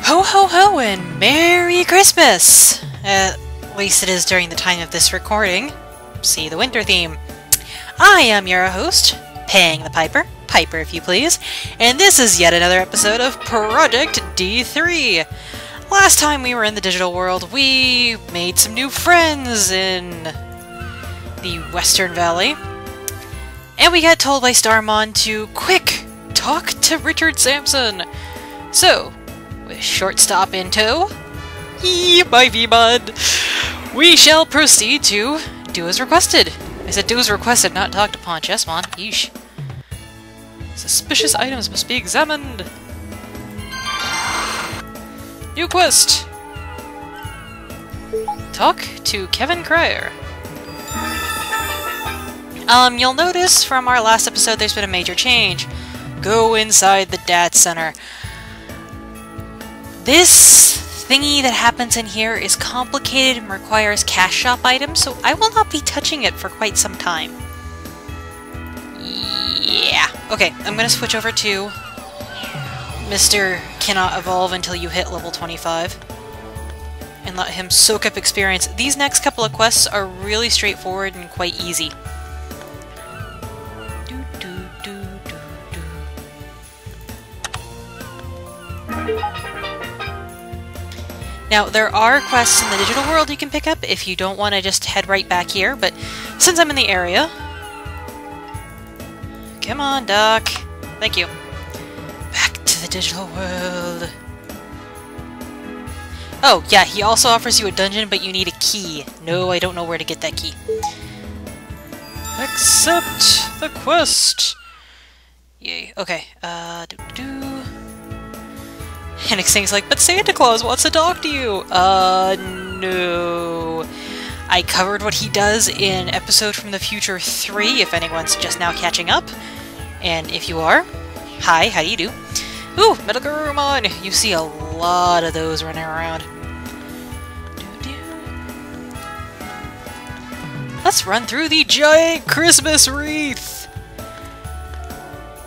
Ho ho ho and Merry Christmas! At least it is during the time of this recording. See the winter theme. I am your host, Paying the Piper, Piper if you please, and this is yet another episode of Project D3. Last time we were in the digital world, we made some new friends in the Western Valley, and we got told by Starmon to, quick, talk to Richard Sampson. So, with short stop in tow, by Guilmon, we shall proceed to do as requested. I said do as requested, not talked upon, Chessmon. Yeesh. Suspicious items must be examined. New quest. Talk to Kevin Cryer. You'll notice from our last episode there's been a major change. Go inside the DAT Center. This thingy that happens in here is complicated and requires cash shop items, so I will not be touching it for quite some time. Yeah. Okay, I'm gonna switch over to Mr. Cannot Evolve until you hit level 25. And let him soak up experience. These next couple of quests are really straightforward and quite easy. Now, there are quests in the digital world you can pick up if you don't want to just head right back here, but since I'm in the area... Come on, Doc. Thank you. Back to the digital world. Oh, yeah, he also offers you a dungeon, but you need a key. No, I don't know where to get that key. Accept the quest! Yay. Okay, And next thing's like, but Santa Claus wants to talk to you! No. I covered what he does in Episode from the Future 3, if anyone's just now catching up. And if you are, hi, how do you do? Ooh, Guilmon! You see a lot of those running around. Let's run through the giant Christmas wreath!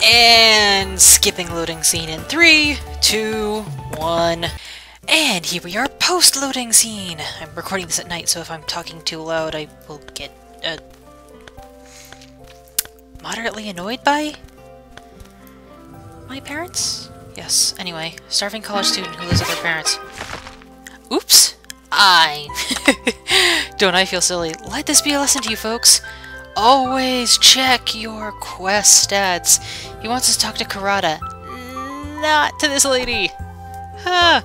And skipping loading scene in 3, 2, 1. And here we are, post-loading scene! I'm recording this at night, so if I'm talking too loud, I will get, moderately annoyed by my parents? Yes, anyway, starving college student who lives with their parents. Oops! Don't I feel silly? Let this be a lesson to you folks. Always check your quest stats. He wants us to talk to Karada. Not to this lady! Ha!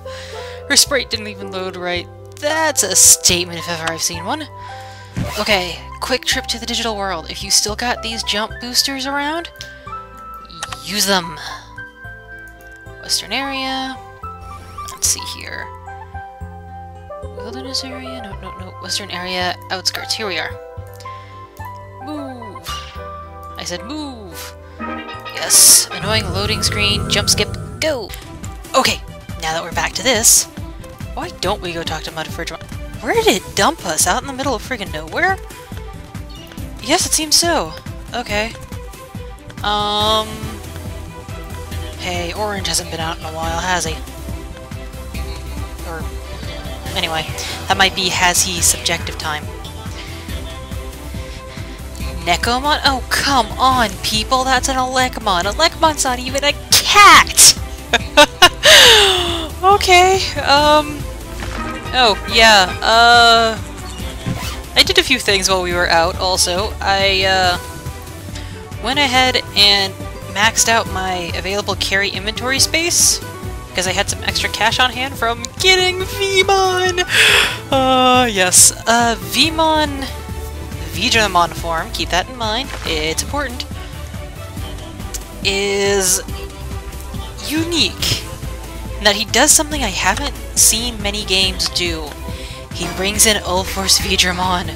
Her sprite didn't even load right. That's a statement if ever I've seen one. Okay, quick trip to the digital world. If you still got these jump boosters around, use them. Western area. Let's see here. Wilderness area? No. Western area, outskirts. Here we are. Move! I said move! Yes, annoying loading screen, jump skip, go! Okay, now that we're back to this, why don't we go talk to Mudfridge? Where did it dump us? Out in the middle of friggin' nowhere? Yes, it seems so. Okay. Hey, Orange hasn't been out in a while, has he? Or, anyway, that might be has he subjective time. Necomon? Oh, come on, people! That's an Elecmon! Elecmon's not even a cat! Okay, oh, yeah, I did a few things while we were out, also. I, went ahead and maxed out my available carry inventory space, because I had some extra cash on hand from getting Guilmon! Yes, Guilmon form, keep that in mind, it's important, is unique in that he does something I haven't seen many games do. He brings in Ulforce Guilmon.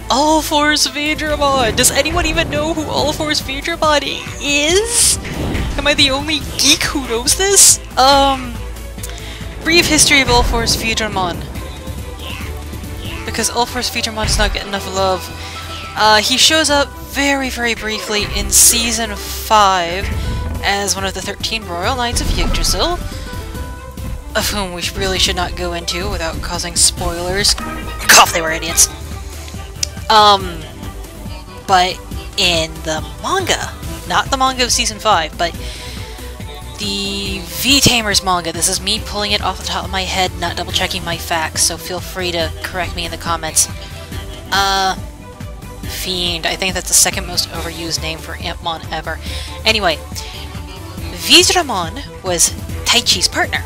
Ulforce Guilmon! Does anyone even know who Ulforce Guilmon is? Am I the only geek who knows this? Brief history of Ulforce Guilmon. Because Ulforce Guilmon does not get enough love. He shows up very, very briefly in Season 5 as one of the 13 Royal Knights of Yggdrasil. of whom we really should not go into without causing spoilers. Cough, they were idiots. But in the manga, not the manga of Season 5, but the V-Tamers manga, this is me pulling it off the top of my head, not double-checking my facts, so feel free to correct me in the comments. Fiend, I think that's the second most overused name for Impmon ever. Anyway, Vizramon was Taichi's partner.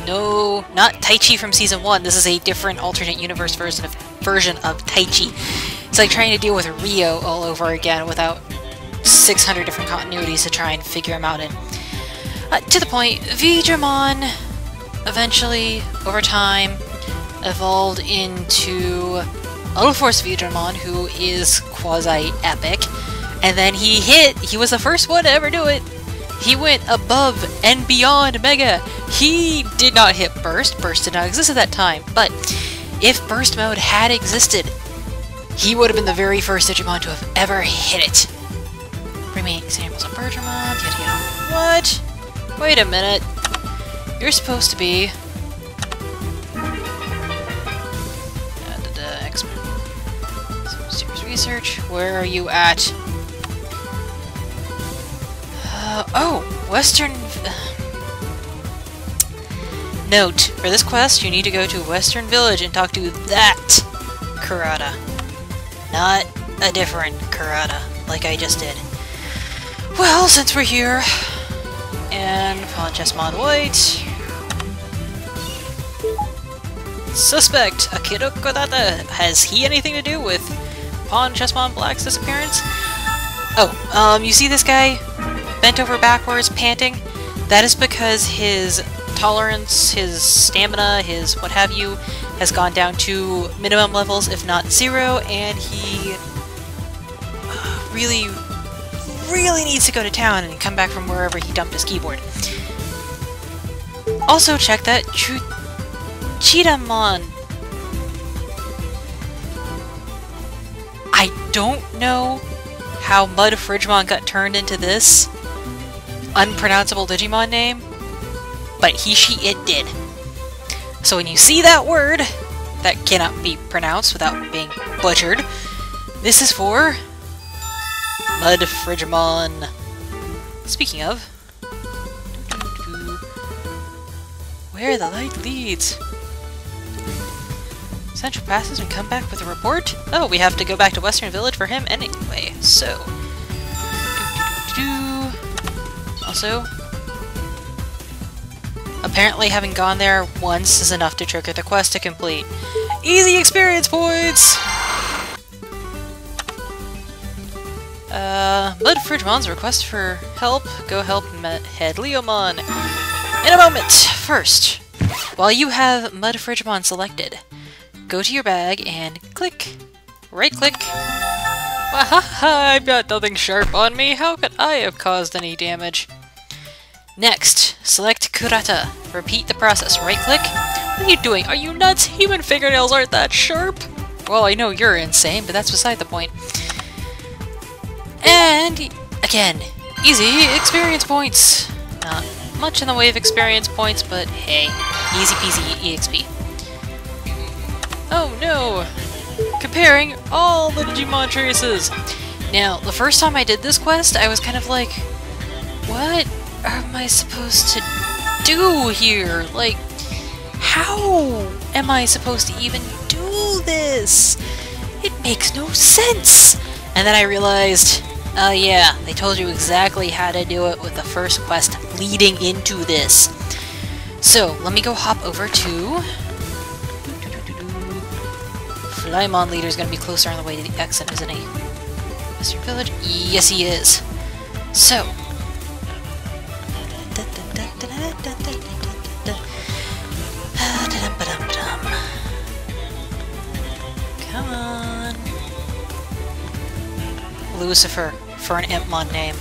No, not Taichi from Season 1, this is a different alternate universe version of Taichi. It's like trying to deal with Rio all over again without 600 different continuities to try and figure him out in. To the point, Vizramon eventually, over time, evolved into Ulforce Vizramon, who is quasi-epic, and then he was the first one to ever do it. He went above and beyond Mega. He did not hit Burst. Burst did not exist at that time, but if Burst mode had existed, he would have been the very first Digimon to have ever hit it. Bring me examples of Bergermon, yada yada. What? Wait a minute. You're supposed to be... Serious research. Where are you at? Oh! Western... Note, for this quest, you need to go to Western Village and talk to that Kurata. Not a different Kurata, like I just did. Well, since we're here... And Pawn Chessmon White. Suspect! Akira Kodata! Has he anything to do with Pawn Chessmon Black's disappearance? Oh, you see this guy? Bent over backwards, panting? That is because his tolerance, his stamina, his what have you, has gone down to minimum levels, if not 0, and he really needs to go to town and come back from wherever he dumped his keyboard. Also check that Cheetahmon. I don't know how Mudfridgemon got turned into this unpronounceable Digimon name, but he, she, it did. So when you see that word that cannot be pronounced without being butchered, this is for Mudfridgemon. Speaking of, where the light leads. Central passes and come back with a report? Oh, we have to go back to Western Village for him anyway, so... Also, apparently having gone there once is enough to trigger the quest to complete. Easy experience points! Mudfridgemon's request for help. Go help head Leomon. In a moment! First, while you have Mudfridgemon selected, go to your bag and click. Right-click. Wahaha! I've got nothing sharp on me. How could I have caused any damage? Next, select Kurata. Repeat the process. Right-click. What are you doing? Are you nuts? Human fingernails aren't that sharp! Well, I know you're insane, but that's beside the point. And, again, easy experience points. Not much in the way of experience points, but hey, easy peasy EXP. Oh no! Comparing all the Digimon traces! Now, the first time I did this quest, I was kind of like, what am I supposed to do here? Like, how am I supposed to even do this? It makes no sense! And then I realized, oh yeah, they told you exactly how to do it with the first quest leading into this. So, let me go hop over to... Flymon Leader's gonna be closer on the way to the exit, isn't he? Western Village? Yes, he is. So... Come on... Lucifer, for an Impmon name.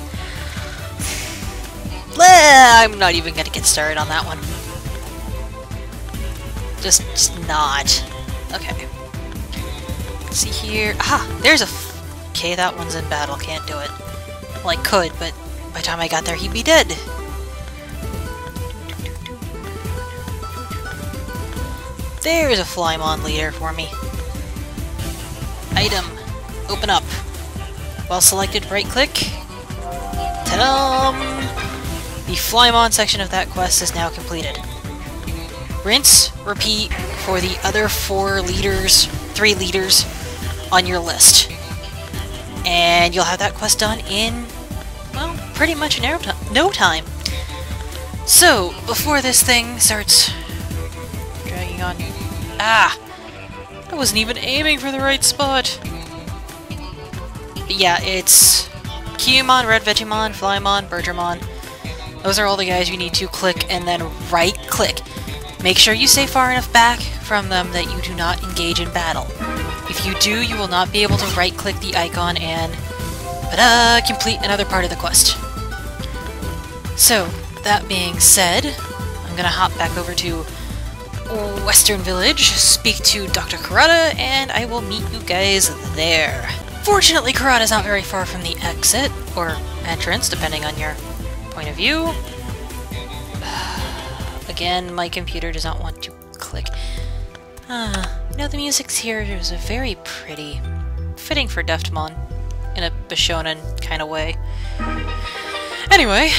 I'm not even gonna get started on that one. Just not. Okay. Let's see here. Ah! There's a... Okay, that one's in battle. Can't do it. Well, I could, but by the time I got there, he'd be dead. There's a Flymon leader for me. Item. Open up. Well selected, right click. Ta-da! The Flymon section of that quest is now completed. Rinse, repeat for the other 3 leaders on your list. And you'll have that quest done in, well, pretty much no time. So, before this thing starts dragging on... Ah! I wasn't even aiming for the right spot! But yeah, it's Guilmon, Red Vegemon, Flymon, Bergermon. Those are all the guys you need to click and then right-click. Make sure you stay far enough back from them that you do not engage in battle. If you do, you will not be able to right-click the icon and complete another part of the quest. So, that being said, I'm gonna hop back over to Western Village, speak to Dr. Kurata, and I will meet you guys there. Fortunately, Kurata's not very far from the exit, or entrance, depending on your point of view. Again, my computer does not want to click. You know, the music here is very pretty. Fitting for Lilithmon, in a Bishonen kind of way. Anyway,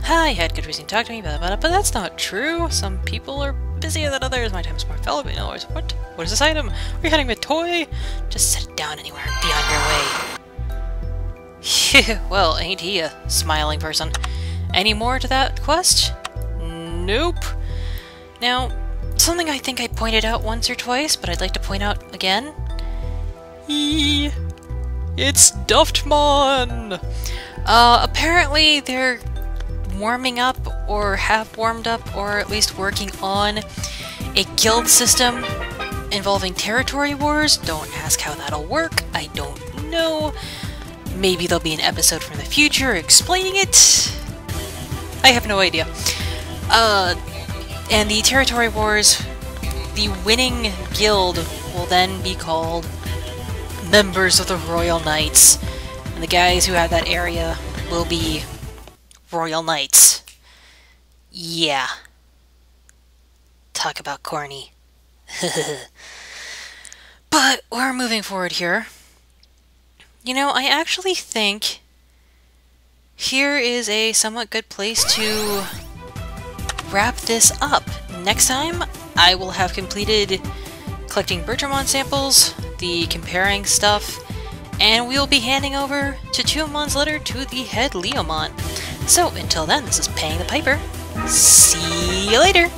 I had good reason to talk to me, but that's not true. Some people are busier than others. My time is more valuable. In other words, what? What is this item? Are you heading with toy? Just set it down anywhere and be on your way. Well, ain't he a smiling person? Any more to that quest? Nope. Now, something I think I pointed out once or twice, but I'd like to point out again. It's Lilithmon! Apparently they're warming up, or have warmed up, or at least working on a guild system involving territory wars. Don't ask how that'll work, I don't know. Maybe there'll be an episode from the future explaining it. I have no idea. And the territory wars, the winning guild will then be called members of the Royal Knights. And the guys who have that area will be Royal Knights. Yeah. Talk about corny. But we're moving forward here. You know, I actually think here is a somewhat good place to wrap this up. Next time, I will have completed collecting Bergermon samples, the comparing stuff, and we'll be handing over Kuzuhumon's letter to the head Lilithmon. So, until then, this is Paying the Piper. See you later!